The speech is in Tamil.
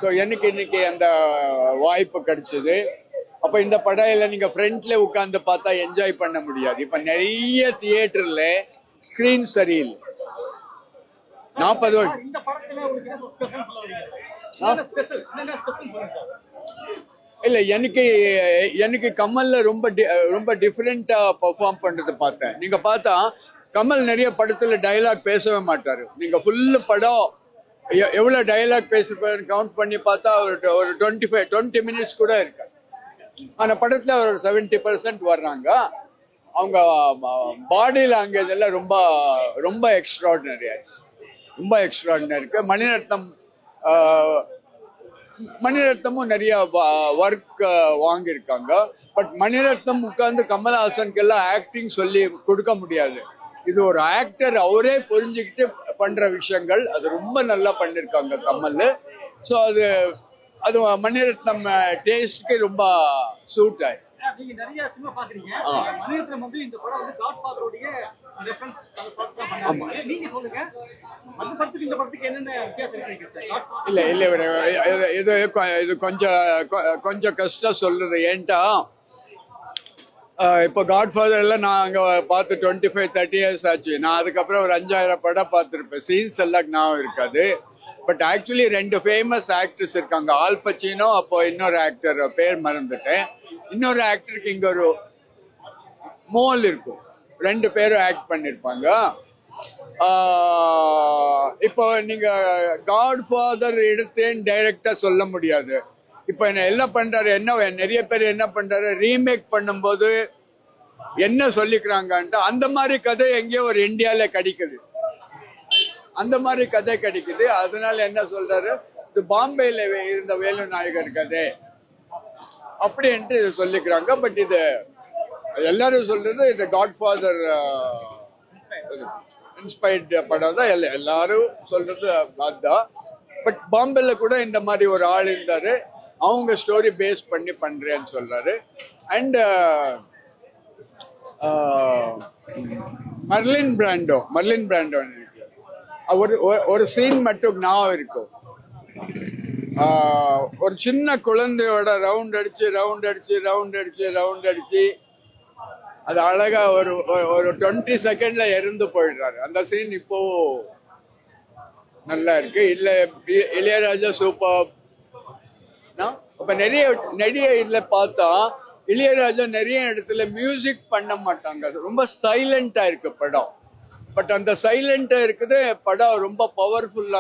ஸோ எனக்கு இன்னைக்கு அந்த வாய்ப்பு கிடைச்சது. அப்ப இந்த படையில நீங்க ஃப்ரண்ட்ல உட்கார்ந்து பார்த்தா என்ஜாய் பண்ண முடியாது. இப்ப நிறைய தியேட்டர்ல ஸ்கிரீன் சரியில்லை. 40 இல்ல எனக்கு கமல்ல ரொம்ப டிஃபரெண்டா பெர்ஃபார்ம் பண்றது பார்த்தேன். நீங்க பார்த்தா கமல் நிறைய படத்துல டயலாக் பேசவே மாட்டாரு. நீங்க ஃபுல்லு படம் எவ்வளவு டயலாக் பேசுறேன்னு கவுண்ட் பண்ணி பார்த்தா ஒரு 20 மினிட்ஸ் கூட இருக்கு. ஆனா படத்துல ஒரு 70% வர்றாங்க. அவங்க பாடி லாங்குவேஜ் எல்லாம் ரொம்ப ரொம்ப எக்ஸ்ட்ராடினரியா இருக்கு. ரொம்ப எக்ஸ்ட்ராடினரி இருக்கு. மணிரத்னமும் நிறைய ஒர்க் வாங்கியிருக்காங்க. பட் மணிரத்னம் உட்கார்ந்து கமல்ஹாசனுக்கு எல்லாம் ஆக்டிங் சொல்லி கொடுக்க முடியாது. இது ஒரு ஆக்டர் அவரே புரிஞ்சுக்கிட்டு பண்ற விஷயங்கள். அது ரொம்ப நல்லா பண்ணிருக்காங்க கமல். ஸோ அது மணிரத்னம் டேஸ்ட்க்கு ரொம்ப சூட் ஆயிருக்கு. நீங்க நிறைய சினிமா பாக்குறீங்க. மணிரத்னம் வந்து இந்த படம் வந்து காட்ஃபாதரோட ரெஃபரன்ஸ் அந்த படத்தை பண்ணாங்க. நீங்க சொல்லுங்க அந்த படத்துக்கு இந்த படத்துக்கு என்னென்ன வித்தியாசம் இருக்கு? இல்ல இது கொஞ்சம் கஷ்டம் சொல்றது. ஏன்டா இப்போ காட்ஃபாதர் எல்லாம் நான் அங்க பார்த்து 25-30 இயர்ஸ் ஆச்சு. நான் அதுக்கப்புறம் ஒரு 5000 படம் பார்த்துருப்பேன். சீன்ஸ் எல்லாம் ஞாபகம் இருக்காது. பட் ஆக்சுவலி 2 ஃபேமஸ் ஆக்டர்ஸ் இருக்காங்க. ஆல் பச்சினோ, அப்போ இன்னொரு ஆக்டர் பேர் மறந்துட்டேன். இன்னொரு ஆக்டருக்கு இங்க ஒரு மோல் இருக்கும். 2 பேரும் ஆக்ட் பண்ணிருப்பாங்க. இப்போ நீங்க காட்ஃபாதர் எடுத்தேன்னு டைரக்டா சொல்ல முடியாது. இப்ப என்ன பண்றாரு, நிறைய பேர் என்ன பண்றாரு, ரீமேக் பண்ணும்போது என்ன சொல்லிக்கிறாங்கன்ட்டு அந்த மாதிரி கதை எங்கேயோ ஒரு இந்தியால கிடைக்குது. அந்த மாதிரி கதை கிடைக்குது. அதனால என்ன சொல்றாரு, இது பாம்பேல இருந்த வேலு நாயகர் கதை அப்படின்ட்டு சொல்லிக்கிறாங்க. பட் இது எல்லாரும் சொல்றது இது காட்ஃபாதர் இன்ஸ்பயர்ட் படம் தான். எல்லாரும் சொல்றது அதுதான். பட் பாம்பேல கூட இந்த மாதிரி ஒரு ஆள் இருந்தாரு. அவங்க ஸ்டோரி பேஸ் பண்ணி பண்றேன்னு சொல்றாரு. அண்ட் மர்லின் பிராண்டோ ஒரு சீன் மட்டும் ஞாபகம் இருக்கும். ஒரு சின்ன குழந்தையோட ரவுண்ட் அடிச்சு அது அழகா ஒரு 20 செகண்ட்ல இறந்து போயிடுறாரு. அந்த சீன் இப்போ நல்லா இருக்கு. இல்ல இளையராஜா சூப்பர். அப்ப நிறைய இதுல பார்த்தா இளையராஜா நிறைய இடத்துல மியூசிக் பண்ண மாட்டாங்க. ரொம்ப சைலண்டா இருக்கு படம். பட் அந்த சைலண்டா இருக்குது படம் ரொம்ப பவர்ஃபுல்லா